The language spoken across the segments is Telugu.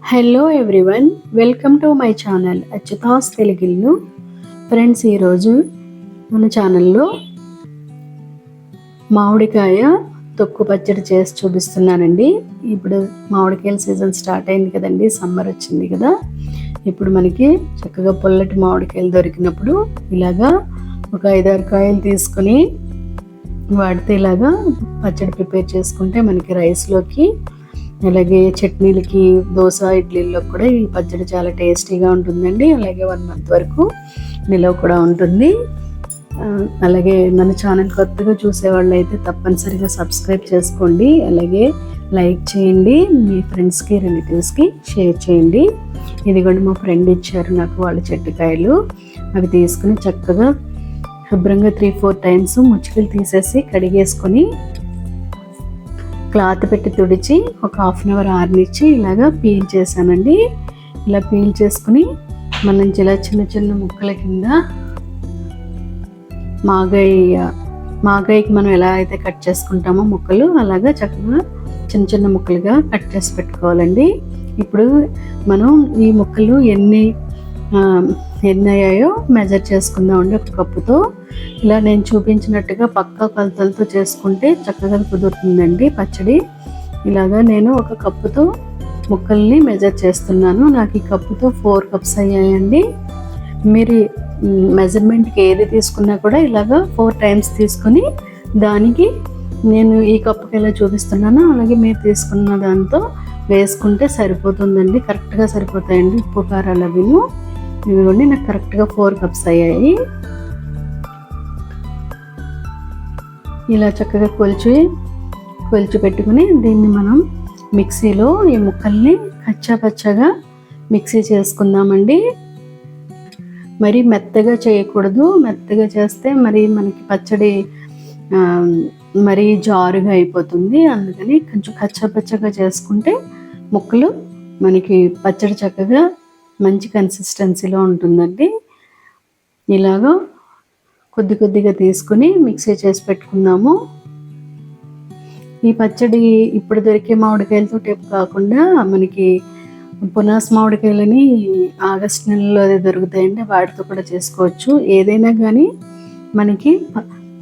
Hello everyone, welcome to my channel Achyuta's Teluguillu. Friends, ఈరోజు మన ఛానల్లో మామిడికాయ తొక్కు పచ్చడి చేసి చూపిస్తున్నానండి. ఇప్పుడు మామిడికాయల సీజన్ స్టార్ట్ అయింది కదండి, సమ్మర్ వచ్చింది కదా. ఇప్పుడు మనకి చక్కగా పుల్లటి మామిడికాయలు దొరికినప్పుడు ఇలాగా ఒక 5-6 కాయలు తీసుకొని వాటితో ఇలాగా పచ్చడి ప్రిపేర్ చేసుకుంటే మనకి రైస్లోకి, అలాగే చట్నీలకి, దోశ, ఇడ్లీల్లో కూడా ఈ పచ్చడి చాలా టేస్టీగా ఉంటుందండి. అలాగే 1 month వరకు నిలవ కూడా ఉంటుంది. అలాగే మన ఛానల్ కొత్తగా చూసేవాళ్ళు అయితే తప్పనిసరిగా సబ్స్క్రైబ్ చేసుకోండి. అలాగే లైక్ చేయండి, మీ ఫ్రెండ్స్కి, రిలేటివ్స్కి షేర్ చేయండి. ఇదిగోండి మా ఫ్రెండ్ ఇచ్చారు నాకు వాళ్ళ చెట్టుకాయలు. అవి తీసుకుని చక్కగా శుభ్రంగా 3-4 times ముచ్చుకలు తీసేసి కడిగేసుకొని క్లాత్ పెట్టి తుడిచి ఒక 1/2 hour ఆరనిచ్చి ఇలాగా పీల్ చేశానండి. ఇలా పీల్ చేసుకుని మనం ఇలా చిన్న చిన్న ముక్కల కింద మాగాయికి మనం ఎలా అయితే కట్ చేసుకుంటామో ముక్కలు, అలాగా చక్కగా చిన్న చిన్న ముక్కలుగా కట్ చేసి పెట్టుకోవాలండి. ఇప్పుడు మనం ఈ ముక్కలు ఎన్ని అయ్యాయో మెజర్ చేసుకుందామండి. ఒక కప్పుతో ఇలా నేను చూపించినట్టుగా పక్కా కొలతలతో చేసుకుంటే చక్కగా కుదురుతుందండి పచ్చడి. ఇలాగా నేను ఒక కప్పుతో ముక్కల్ని మెజర్ చేస్తున్నాను. నాకు ఈ కప్పుతో 4 cups అయ్యాయండి. మీరు మెజర్మెంట్కి ఏది తీసుకున్నా కూడా ఇలాగా 4 times తీసుకొని దానికి నేను ఈ కప్పుకి ఎలా చూపిస్తున్నానో అలాగే మీరు తీసుకున్న దాంతో వేసుకుంటే సరిపోతుందండి. కరెక్ట్గా సరిపోతాయండి ఉప్పు కారాలు అవిను. ఇదిగోండి నాకు కరెక్ట్గా 4 cups అయ్యాయి. ఇలా చక్కగా కొలిచి పెట్టుకుని దీన్ని మనం మిక్సీలో ఈ ముక్కల్ని కచ్చాపచ్చగా మిక్సీ చేసుకుందామండి. మరి మెత్తగా చేయకూడదు. మెత్తగా చేస్తే మరి మనకి పచ్చడి మరీ జారుగా అయిపోతుంది. అందుకని కొంచెం కచ్చాపచ్చగా చేసుకుంటే ముక్కలు మనకి పచ్చడి చక్కగా మంచి కన్సిస్టెన్సీలో ఉంటుందండి. ఇలాగ కొద్దిగా తీసుకుని మిక్సీ చేసి పెట్టుకుందాము. ఈ పచ్చడి ఇప్పుడు దొరికే మామిడికాయలతో టైపు కాకుండా మనకి పునాస మామిడికాయలని ఆగస్టు నెలలో దొరుకుతాయండి, వాటితో కూడా చేసుకోవచ్చు. ఏదైనా కానీ మనకి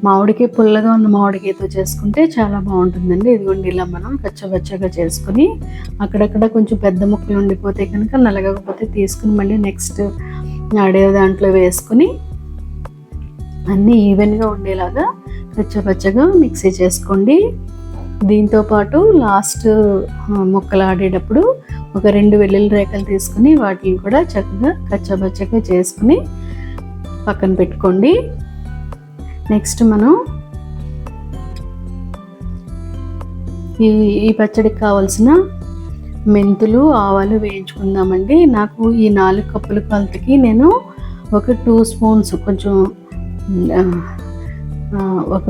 మామిడికాయ పుల్లగా ఉన్న మామిడికాయతో చేసుకుంటే చాలా బాగుంటుందండి. ఇదిగోండి ఇలా మనం కచ్చపచ్చగా చేసుకుని అక్కడక్కడ కొంచెం పెద్ద ముక్కలు ఉండిపోతే కనుక నలగకపోతే తీసుకుని మళ్ళీ నెక్స్ట్ ఆడే దాంట్లో వేసుకుని అన్నీ ఈవెన్గా ఉండేలాగా కచ్చపచ్చగా మిక్సీ చేసుకోండి. దీంతోపాటు లాస్ట్ ముక్కలు ఆడేటప్పుడు ఒక 2 వెల్లుల్లి రేఖలు తీసుకుని వాటిని కూడా చక్కగా కచ్చపచ్చగా చేసుకుని పక్కన పెట్టుకోండి. నెక్స్ట్ మనం ఈ పచ్చడికి కావాల్సిన మెంతులు, ఆవాలు వేయించుకుందామండి. నాకు ఈ 4 కప్పుల కొలతకి నేను ఒక 2 spoons, కొంచెం ఒక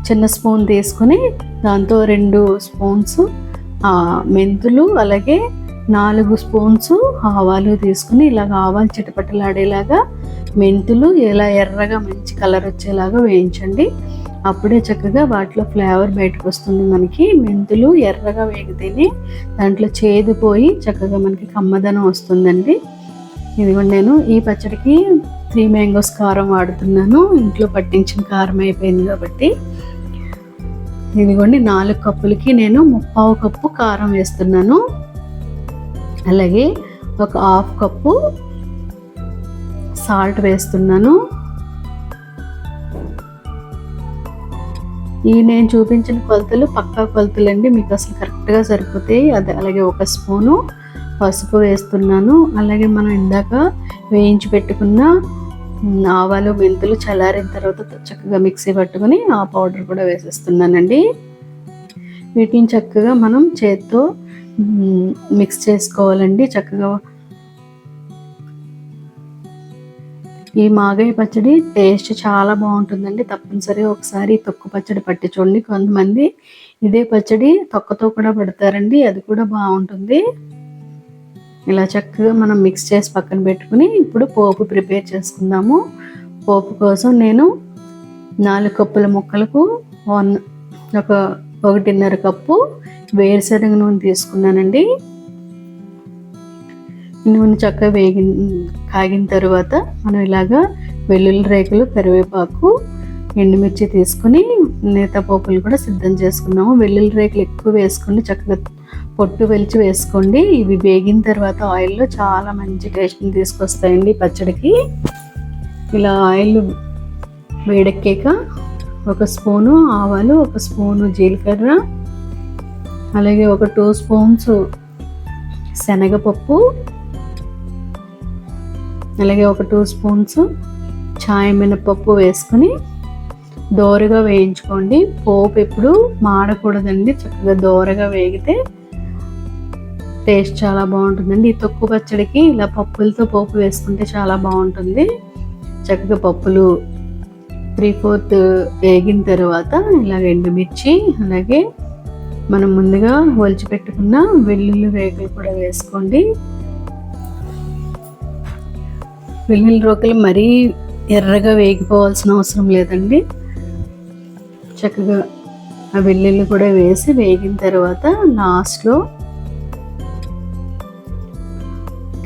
చిన్న స్పూన్ తీసుకుని దాంతో 2 spoons మెంతులు, అలాగే 4 spoons ఆవాలు తీసుకుని ఇలాగ ఆవాలు చిటపటలాడేలాగా మెంతులు ఇలా ఎర్రగా మంచి కలర్ వచ్చేలాగా వేయించండి. అప్పుడే చక్కగా వాటిలో ఫ్లేవర్ బయటకు వస్తుంది. మనకి మెంతులు ఎర్రగా వేగితేనే దాంట్లో చేదు పోయి చక్కగా మనకి కమ్మదనం వస్తుందండి. ఇదిగోండి నేను ఈ పచ్చడికి 3 mangoes కారం వాడుతున్నాను. ఇంట్లో పట్టించిన కారం అయిపోయింది కాబట్టి. ఇదిగోండి 4 కప్పులకి నేను 1/4 కప్పు కారం వేస్తున్నాను. అలాగే ఒక 1/2 కప్పు సాల్ట్ వేస్తున్నాను. ఈ నేను చూపించిన కొలతలు పక్కా కొలతలండి, మీకు అసలు కరెక్ట్గా సరిపోతాయి. అది అలాగే 1 స్పూను పసుపు వేస్తున్నాను. అలాగే మనం ఇందాక వేయించి పెట్టుకున్న ఆవాలు, మెంతులు చల్లారిన తర్వాత చక్కగా మిక్సీ పట్టుకుని ఆ పౌడర్ కూడా వేసేస్తున్నానండి. వీటిని చక్కగా మనం చేత్తో మిక్స్ చేసుకోవాలండి. చక్కగా ఈ మాగాయ పచ్చడి టేస్ట్ చాలా బాగుంటుందండి. తప్పనిసరిగా ఒకసారి తొక్కు పచ్చడి పట్టి చూడండి. కొంతమంది ఇదే పచ్చడి తొక్కతో కూడా పడతారండి, అది కూడా బాగుంటుంది. ఇలా చక్కగా మనం మిక్స్ చేసి పక్కన పెట్టుకుని ఇప్పుడు పోపు ప్రిపేర్ చేసుకుందాము. పోపు కోసం నేను 4 కప్పుల ముక్కలకు 1.5 కప్పు వేరుశనగ నూనె తీసుకున్నానండి. నూనె చక్కగా కాగిన తర్వాత మనం ఇలాగా వెల్లుల్లి రేకులు, కరివేపాకు, ఎండుమిర్చి తీసుకుని నేత పోపులు కూడా సిద్ధం చేసుకున్నాము. వెల్లుల్లి రేకులు ఎక్కువ వేసుకోండి, చక్కగా పొట్టు వెలిచి వేసుకోండి. ఇవి వేగిన తర్వాత ఆయిల్లో చాలా మంచి టేస్ట్ని తీసుకొస్తాయండి పచ్చడికి. ఇలా ఆయిల్ వేడెక్కాక 1 స్పూను ఆవాలు, 1 స్పూను జీలకర్ర, అలాగే 2 స్పూన్స్ శనగపప్పు, అలాగే 2 స్పూన్స్ చాయ్ మినపప్పు వేసుకుని దోరగా వేయించుకోండి. పోపు ఎప్పుడు మాడకూడదండి, చక్కగా దోరగా వేగితే టేస్ట్ చాలా బాగుంటుందండి. ఈ తొక్కు పచ్చడికి ఇలా పప్పులతో పోపు వేసుకుంటే చాలా బాగుంటుంది. చక్కగా పప్పులు 3/4 వేగిన తర్వాత ఇలాగ ఎండుమిర్చి, అలాగే మనం ముందుగా ఒలిచి పెట్టుకున్న వెల్లుల్లి రేకులు కూడా వేసుకోండి. వెల్లుల్లి రేకులు మరీ ఎర్రగా వేగిపోవాల్సిన అవసరం లేదండి. చక్కగా ఆ వెల్లుల్లి కూడా వేసి వేగిన తర్వాత లాస్ట్లో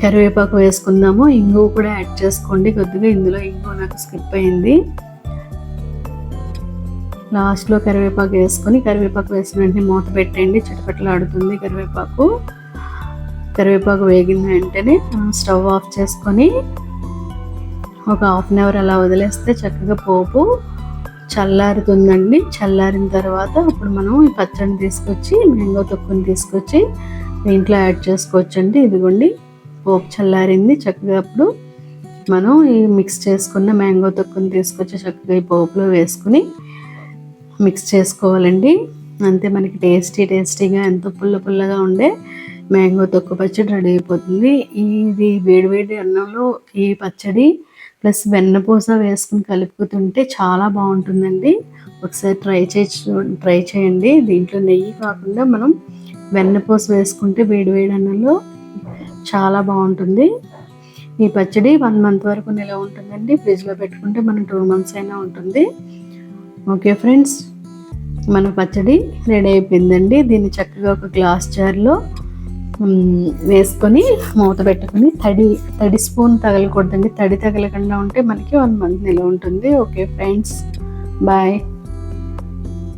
కరివేపాకు వేసుకుందాము. ఇంగువ కూడా యాడ్ చేసుకోండి కొద్దిగా. ఇందులో ఇంగువ నాకు స్కిప్ అయింది. లాస్ట్లో కరివేపాకు వేసుకొని, కరివేపాకు వేసిన వెంటనే మూత పెట్టండి, చిటపటలాడుతుంది కరివేపాకు వేగిన వెంటనే స్టవ్ ఆఫ్ చేసుకొని ఒక 1/2 అవర్ అలా వదిలేస్తే చక్కగా పోపు చల్లారుతుందండి. చల్లారిన తర్వాత అప్పుడు మనం ఈ పచ్చడిని తీసుకొచ్చి, మ్యాంగో తొక్కుని తీసుకొచ్చి దీంట్లో యాడ్ చేసుకోవచ్చండి. ఇదిగోండి పోపు చల్లారింది. చక్కగా అప్పుడు మనం ఈ మిక్స్ చేసుకున్న మ్యాంగో తొక్కుని తీసుకొచ్చి చక్కగా ఈ పోపులో వేసుకుని మిక్స్ చేసుకోవాలండి. అంతే, మనకి టేస్టీగా ఎంతో పుల్లగా ఉండే మ్యాంగో తొక్కు పచ్చడి రెడీ అయిపోతుంది. ఇది వేడివేడి అన్నంలో ఈ పచ్చడి ప్లస్ వెన్నపూస వేసుకుని కలుపుకుంటే చాలా బాగుంటుందండి. ఒకసారి ట్రై చేయండి. దీంట్లో నెయ్యి కాకుండా మనం వెన్నపూస వేసుకుంటే వేడివేడి అన్నంలో చాలా బాగుంటుంది. ఈ పచ్చడి 1 మంత్ వరకు నిలవ ఉంటుందండి. ఫ్రిడ్జ్లో పెట్టుకుంటే మనం 2 మంత్స్ అయినా ఉంటుంది. ఓకే ఫ్రెండ్స్, మన పచ్చడి రెడీ అయిపోయిందండి. దీన్ని చక్కగా ఒక గ్లాస్ జార్లో వేసుకొని మూత పెట్టుకొని, తడి స్పూన్ తగలకూడదండి. తడి తగలకుండా ఉంటే మనకి 1 మంత్ నిలవ ఉంటుంది. Okay friends, bye.